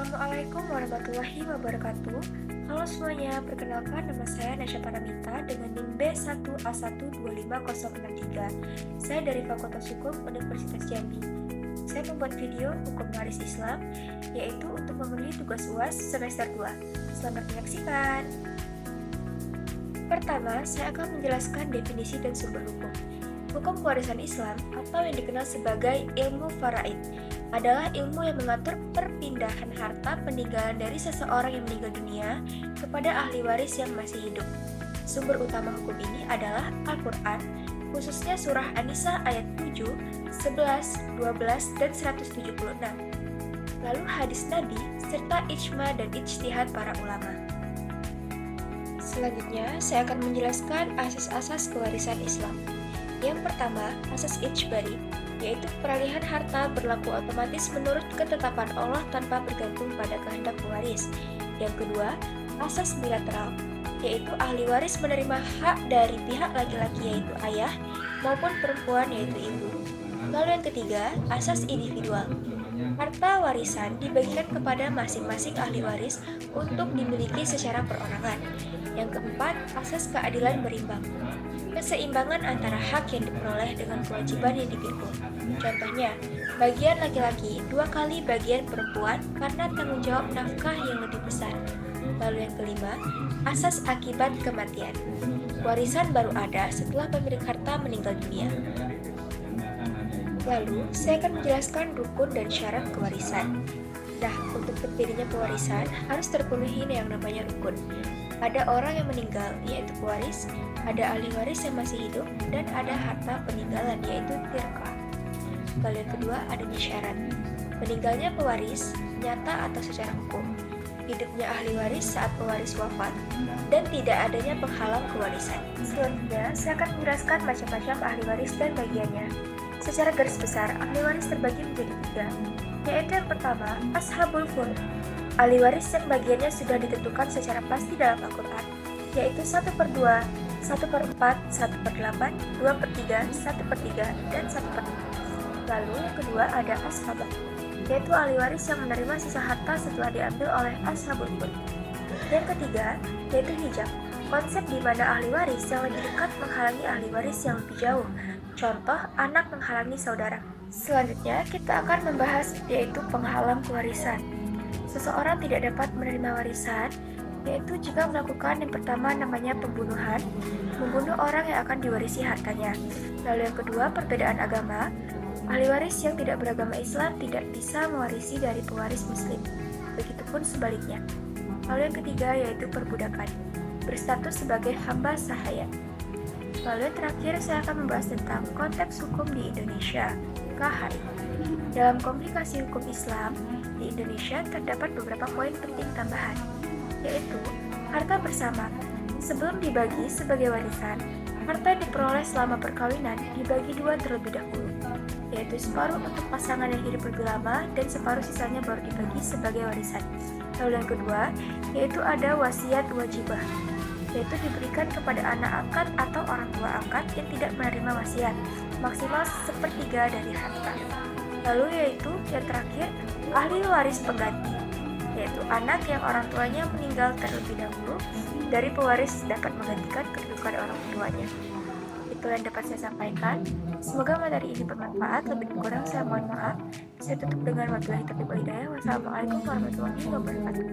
Assalamualaikum warahmatullahi wabarakatuh. Halo semuanya, perkenalkan nama saya Nasya Paramita dengan NIM B1A125063. Saya dari Fakultas Hukum Universitas Jambi. Saya membuat video hukum waris Islam, yaitu untuk memenuhi tugas UAS semester 2. Selamat menyaksikan. Pertama, saya akan menjelaskan definisi dan sumber hukum. Hukum pewarisan Islam atau yang dikenal sebagai ilmu faraid adalah ilmu yang mengatur perpindahan harta peninggalan dari seseorang yang meninggal dunia kepada ahli waris yang masih hidup. Sumber utama hukum ini adalah Al-Quran, khususnya surah An-Nisa ayat 7, 11, 12, dan 176. Lalu hadis Nabi, serta ijma dan ijtihad para ulama. Selanjutnya, saya akan menjelaskan asas-asas kewarisan Islam. Yang pertama, asas ijbari, yaitu peralihan harta berlaku otomatis menurut ketetapan Allah tanpa bergantung pada kehendak pewaris. Yang kedua, asas bilateral, yaitu ahli waris menerima hak dari pihak laki-laki yaitu ayah maupun perempuan yaitu ibu. Lalu yang ketiga, asas individual. Harta warisan dibagikan kepada masing-masing ahli waris untuk dimiliki secara perorangan. Yang keempat, asas keadilan berimbang. Keseimbangan antara hak yang diperoleh dengan kewajiban yang dipikul. Contohnya, bagian laki-laki 2 kali bagian perempuan karena tanggung jawab nafkah yang lebih besar. Lalu yang kelima, asas akibat kematian. Warisan baru ada setelah pemilik harta meninggal dunia. Lalu, saya akan menjelaskan rukun dan syarat kewarisan. Nah, untuk terjadinya pewarisan harus terpenuhi yang namanya rukun. Ada orang yang meninggal, yaitu pewaris, ada ahli waris yang masih hidup, dan ada harta peninggalan, yaitu tirkah. Lalu yang kedua, adanya syarat. Meninggalnya pewaris, nyata atau secara hukum. Hidupnya ahli waris saat pewaris wafat, dan tidak adanya penghalang kewarisan. Selanjutnya, saya akan menjelaskan macam-macam ahli waris dan bagiannya. Secara garis besar, ahli waris terbagi menjadi 3, yaitu yang pertama, ashabul furud. Ahli waris yang bagiannya sudah ditentukan secara pasti dalam Al-Quran, yaitu 1/2, 1/4, 1/8, 2/3, 1/3, dan 1/5. Lalu yang kedua ada ashabah, yaitu ahli waris yang menerima sisa harta setelah diambil oleh ashabul furud. Yang ketiga yaitu hijab, konsep di mana ahli waris yang lebih dekat menghalangi ahli waris yang lebih jauh. Contoh, anak menghalangi saudara. Selanjutnya kita akan membahas yaitu penghalang kewarisan. Seseorang tidak dapat menerima warisan, yaitu jika melakukan yang pertama namanya pembunuhan, membunuh orang yang akan diwarisi hartanya. Lalu yang kedua, perbedaan agama. Ahli waris yang tidak beragama Islam tidak bisa mewarisi dari pewaris Muslim. Begitupun sebaliknya. Lalu yang ketiga yaitu perbudakan, berstatus sebagai hamba sahaya. Lalu yang terakhir saya akan membahas tentang konteks hukum di Indonesia, KHI. Dalam komplikasi hukum Islam di Indonesia terdapat beberapa poin penting tambahan, yaitu harta bersama. Sebelum dibagi sebagai warisan, harta yang diperoleh selama perkawinan dibagi 2 terlebih dahulu, yaitu separuh untuk pasangan yang hidup lebih lama dan separuh sisanya baru dibagi sebagai warisan. Lalu yang kedua, yaitu ada wasiat wajibah, yaitu diberikan kepada anak angkat atau orang tua angkat yang tidak menerima wasiat, maksimal 1/3 dari harta. Lalu yaitu yang terakhir, ahli waris pengganti, yaitu anak yang orang tuanya meninggal terlebih dahulu dari pewaris dapat menggantikan kedudukan orang tuanya. Itulah yang dapat saya sampaikan. Semoga materi ini bermanfaat. Lebih kurang saya mohon maaf. Saya tutup dengan wabillahi taufiq wal hidayah. Wassalamualaikum warahmatullahi wabarakatuh.